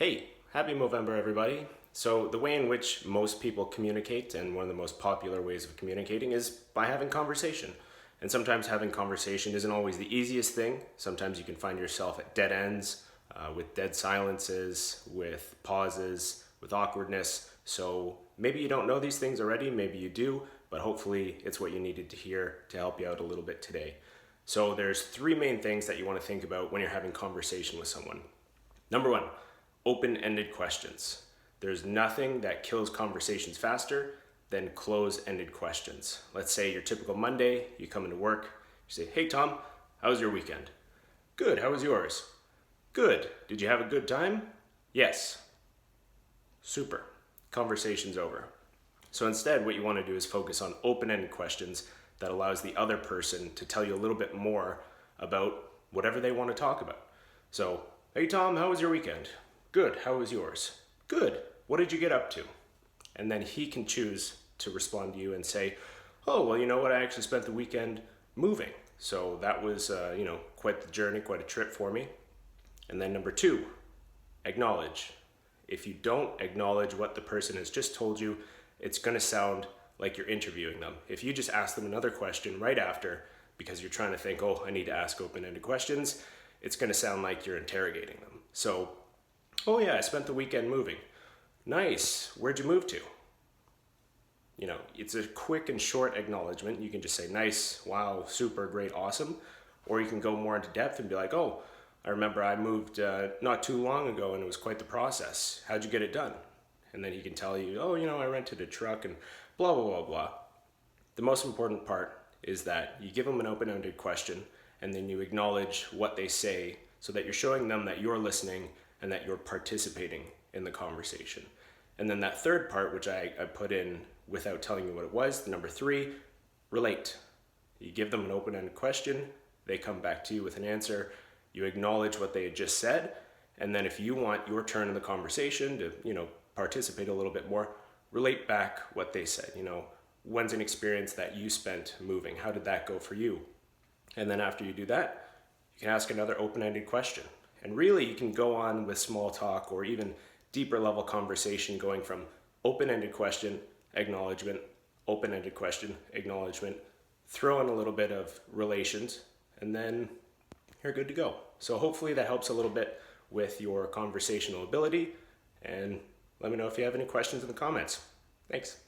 Hey, happy Movember, everybody. So the way in which most people communicate, and one of the most popular ways of communicating, is by having conversation. And sometimes having conversation isn't always the easiest thing. Sometimes you can find yourself at dead ends, with dead silences, with pauses, with awkwardness. So maybe you don't know these things already, maybe you do, but hopefully it's what you needed to hear to help you out a little bit today. So there's three main things that you want to think about when you're having conversation with someone. Number one, open-ended questions. There's nothing that kills conversations faster than close-ended questions. Let's say your typical Monday, you come into work, you say, "Hey Tom, how was your weekend?" "Good, how was yours?" "Good, did you have a good time?" "Yes." Super. Conversation's over. So instead, what you want to do is focus on open-ended questions that allows the other person to tell you a little bit more about whatever they want to talk about. So, "Hey Tom, how was your weekend?" "Good, how was yours?" "Good, what did you get up to?" And then he can choose to respond to you and say, "Oh, well, you know what, I actually spent the weekend moving. So that was, quite the journey, quite a trip for me." And then number two, acknowledge. If you don't acknowledge what the person has just told you, it's going to sound like you're interviewing them. If you just ask them another question right after, because you're trying to think, "Oh, I need to ask open-ended questions," it's going to sound like you're interrogating them. So, "Oh yeah, I spent the weekend moving." "Nice, where'd you move to?" It's a quick and short acknowledgement. You can just say, "Nice, wow, super, great, awesome." Or you can go more into depth and be like, "Oh, I remember I moved not too long ago and it was quite the process. How'd you get it done?" And then he can tell you, "Oh, I rented a truck and blah, blah, blah, blah." The most important part is that you give them an open-ended question and then you acknowledge what they say so that you're showing them that you're listening and that you're participating in the conversation. And then that third part, which I put in without telling you what it was, the number three, relate. You give them an open-ended question, they come back to you with an answer, you acknowledge what they had just said, and then if you want your turn in the conversation to, participate a little bit more, relate back what they said. When's an experience that you spent moving? How did that go for you? And then after you do that, you can ask another open-ended question. And really, you can go on with small talk or even deeper level conversation going from open-ended question, acknowledgement, open-ended question, acknowledgement, throw in a little bit of relations, and then you're good to go. So hopefully that helps a little bit with your conversational ability. And let me know if you have any questions in the comments. Thanks.